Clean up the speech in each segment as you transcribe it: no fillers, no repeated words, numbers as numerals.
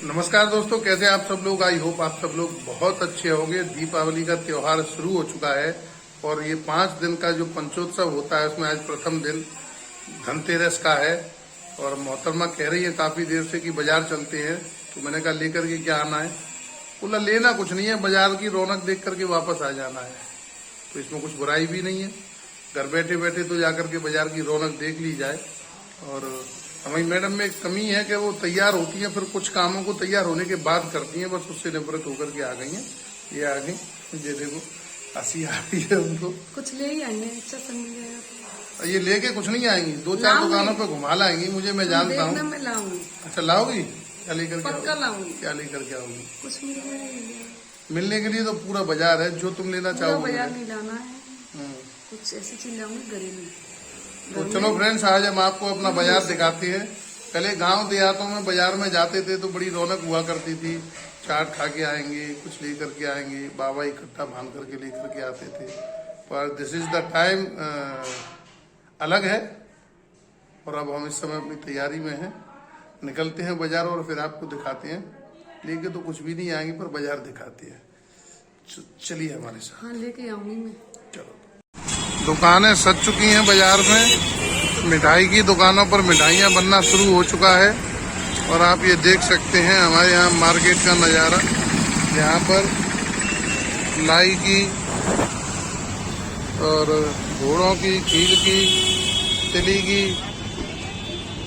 नमस्कार दोस्तों, कैसे आप सब लोग। आई होप आप सब लोग बहुत अच्छे होंगे। दीपावली का त्योहार शुरू हो चुका है और ये 5 दिन का जो पंचोत्सव होता है उसमें आज प्रथम दिन धनतेरस का है। और मोहतरमा कह रही है काफी देर से कि बाजार चलते हैं, तो मैंने कहा लेकर के क्या आना है। बोला लेना कुछ नहीं है, बाजार की रौनक देख करके वापस आ जाना है, तो इसमें कुछ बुराई भी नहीं है। घर बैठे बैठे तो जाकर के बाजार की रौनक देख ली जाए। और हमारी मैडम में एक कमी है कि वो तैयार होती हैं, फिर कुछ कामों को तैयार होने के बाद करती हैं, बस उससे निवृत्त होकर के आ गई हैं। ये आ गई, ये देखो हंसी आ रही है उनको। कुछ ले ही आएंगे, अच्छा सा मिल जाएगा। ये लेके कुछ नहीं आएंगी, 2-4 दुकानों पे घुमा लाएंगी मुझे, मैं जानता हूँ। मैं लाऊंगी। अच्छा लाओगी, क्या लेकर के पक्का लाऊंगी। क्या लेकर के आओगी? कुछ मिलने के लिए तो पूरा बाजार है, जो तुम लेना चाहोगे। बाजार नहीं लाना है, कुछ ऐसी चीज लाऊंगी घरेलू। तो चलो फ्रेंड्स, आज हम आपको अपना बाजार दिखाते हैं। पहले गांव देहातों में बाजार में जाते थे तो बड़ी रौनक हुआ करती थी। चाट खा के आएंगे, कुछ लेकर के आएंगे, बाबा इकट्ठा बांध करके लेकर के आते थे। पर दिस इज द टाइम अलग है। और अब हम इस समय अपनी तैयारी में हैं, निकलते हैं बाजार और फिर आपको दिखाते हैं। लेके तो कुछ भी नहीं आएंगे, पर बाजार दिखाते हैं। चलिए हमारे साथ। हाँ लेके आऊंगी मैं। चलो, दुकानें सज चुकी हैं बाजार में। मिठाई की दुकानों पर मिठाइयाँ बनना शुरू हो चुका है। और आप ये देख सकते हैं हमारे यहाँ मार्केट का नज़ारा। यहाँ पर लाई की और घोड़ों की, खील की, तिली की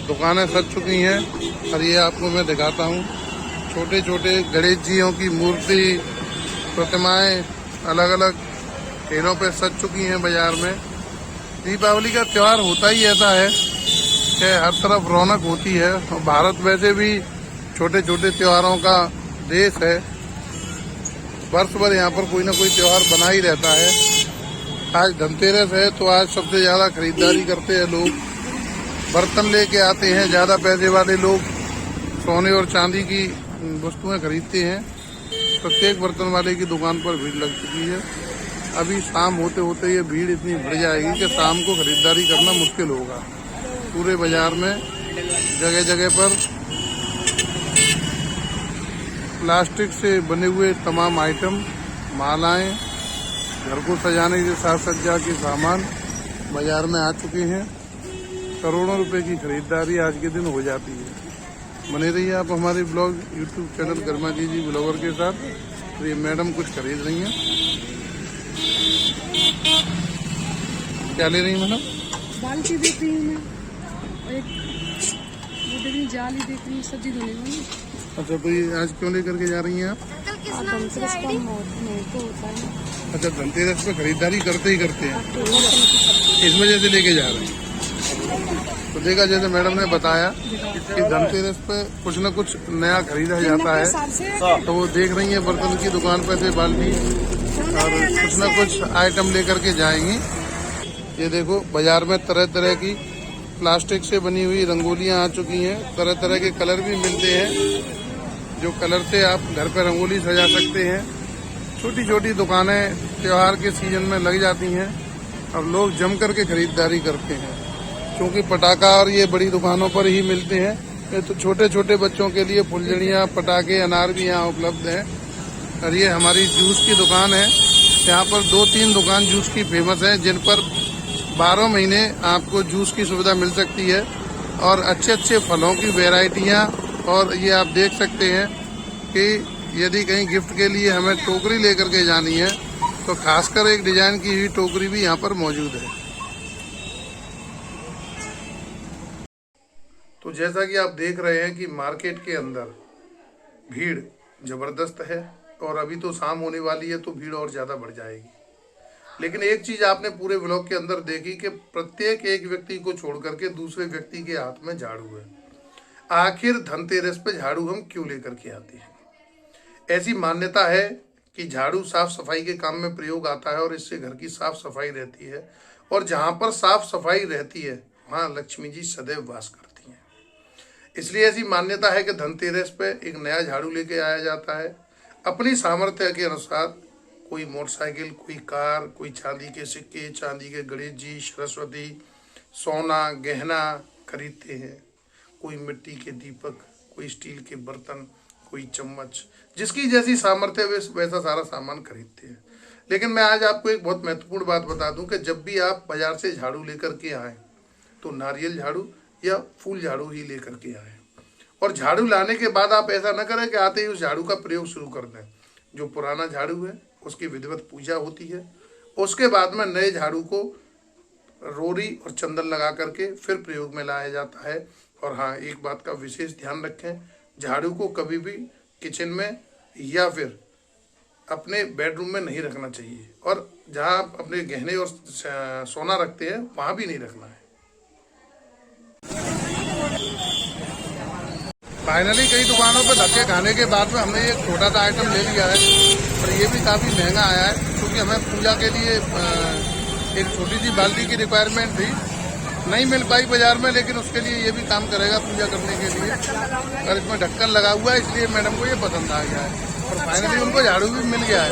दुकानें सज चुकी हैं। और ये आपको मैं दिखाता हूँ, छोटे छोटे गणेश जियों की मूर्ति, प्रतिमाएं अलग अलग ठेलों पे सज चुकी हैं बाजार में। दीपावली का त्योहार होता ही ऐसा है कि हर तरफ रौनक होती है। और भारत वैसे भी छोटे छोटे त्योहारों का देश है। वर्ष भर यहाँ पर कोई ना कोई त्योहार बना ही रहता है। आज धनतेरस है तो आज सबसे ज्यादा खरीदारी करते हैं लोग। बर्तन लेके आते हैं, ज्यादा पैसे वाले लोग सोने और चांदी की वस्तुएं खरीदते हैं। प्रत्येक बर्तन वाले की दुकान पर भीड़ लग चुकी है। अभी शाम होते होते ये भीड़ इतनी बढ़ जाएगी कि शाम को खरीदारी करना मुश्किल होगा। पूरे बाजार में जगह जगह पर प्लास्टिक से बने हुए तमाम आइटम, मालाएं, घर को सजाने के साथ सज्जा के सामान बाजार में आ चुके हैं। करोड़ों रुपए की खरीदारी आज के दिन हो जाती है। बने रहिए आप हमारे ब्लॉग यूट्यूब चैनल कर्मा जी ब्लॉगर के साथ। तो ये मैडम कुछ खरीद रही हैं। क्या ले रही है मैडम? बाल्टी देख रही हूँ मैं, और एक वो देख रही जाली देख रही हूँ, सब्जी धोने वाली। अच्छा, तो ये आज क्यों लेकर के जा रही हैं आप? धनतेरस का महत्व होता है। अच्छा, धनतेरस पे खरीदारी करते ही करते हैं, इस वजह से लेके जा रहे हैं। तो देखा, जैसे मैडम ने बताया कि धनतेरस पे कुछ न कुछ नया खरीदा जाता है, तो वो देख रही है बर्तन की दुकान पे से बाल्टी और कुछ न कुछ आइटम लेकर के जाएंगी। ये देखो, बाजार में तरह तरह की प्लास्टिक से बनी हुई रंगोलियां आ चुकी हैं। तरह तरह के कलर भी मिलते हैं, जो कलर से आप घर पर रंगोली सजा सकते हैं। छोटी छोटी दुकानें त्योहार के सीजन में लग जाती हैं और लोग जम करके खरीदारी करते हैं, क्योंकि पटाखा और ये बड़ी दुकानों पर ही मिलते हैं। ये तो छोटे छोटे बच्चों के लिए फुलझड़ियाँ, पटाखे, अनार भी यहाँ उपलब्ध हैं। और ये हमारी जूस की दुकान है। यहाँ पर 2-3 दुकान जूस की फेमस है, जिन पर 12 महीने आपको जूस की सुविधा मिल सकती है। और अच्छे अच्छे फलों की वैरायटियाँ। और ये आप देख सकते हैं कि यदि कहीं गिफ्ट के लिए हमें टोकरी लेकर के जानी है तो खासकर एक डिजाइन की हुई टोकरी भी यहाँ पर मौजूद है। तो जैसा कि आप देख रहे हैं कि मार्केट के अंदर भीड़ जबरदस्त है। और अभी तो शाम होने वाली है तो भीड़ और ज्यादा बढ़ जाएगी। लेकिन एक चीज आपने पूरे व्लॉग के अंदर देखी कि प्रत्येक एक व्यक्ति को छोड़ करके दूसरे व्यक्ति के हाथ में झाड़ू है। आखिर धनतेरस पे झाड़ू हम क्यों लेकर के आते हैं? ऐसी मान्यता है कि झाड़ू साफ सफाई के काम में प्रयोग आता है और इससे घर की साफ सफाई रहती है। और जहां पर साफ सफाई रहती है वहां लक्ष्मी जी सदैव वास करती हैं। इसलिए ऐसी मान्यता है कि धनतेरस पे एक नया झाड़ू लेके आया जाता है। अपनी सामर्थ्य के अनुसार कोई मोटरसाइकिल, कोई कार, कोई चांदी के सिक्के, चांदी के गणेश जी, सरस्वती, सोना, गहना खरीदते हैं। कोई मिट्टी के दीपक, कोई स्टील के बर्तन, कोई चम्मच, जिसकी जैसी सामर्थ्य वैसा सारा सामान खरीदते हैं। लेकिन मैं आज आपको एक बहुत महत्वपूर्ण बात बता दूं कि जब भी आप बाजार से झाड़ू लेकर के आए तो नारियल झाड़ू या फूल झाड़ू ही लेकर के आए। और झाड़ू लाने के बाद आप ऐसा न करें कि आते ही उस झाड़ू का प्रयोग शुरू कर दें। जो पुराना झाड़ू है उसकी विधिवत पूजा होती है, उसके बाद में नए झाड़ू को रोरी और चंदन लगा करके फिर प्रयोग में लाया जाता है। और हाँ, एक बात का विशेष ध्यान रखें, झाड़ू को कभी भी किचन में या फिर अपने बेडरूम में नहीं रखना चाहिए, और जहाँ आप अपने गहने और सोना रखते हैं वहाँ भी नहीं रखना है। फाइनली कई दुकानों पर धक्के खाने के बाद में हमने ये छोटा सा आइटम ले लिया है, और ये भी काफ़ी महंगा आया है क्योंकि हमें पूजा के लिए एक छोटी सी बाल्टी की रिक्वायरमेंट थी, नहीं मिल पाई बाजार में, लेकिन उसके लिए ये भी काम करेगा पूजा करने के लिए। और इसमें ढक्कन लगा हुआ है, इसलिए मैडम को ये पसंद आ गया है, और फाइनली उनको झाड़ू भी मिल गया है।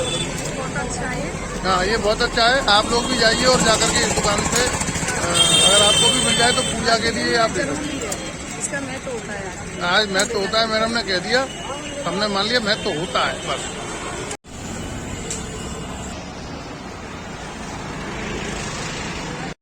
हाँ, ये बहुत अच्छा है। आप लोग भी जाइए और जाकर के इस दुकान से अगर आपको भी मिल जाए तो पूजा के लिए आप ले सकते हैं। इसका महत्व होता है, आज महत्व होता है, मैडम ने कह दिया, हमने मान लिया महत्व होता है बस।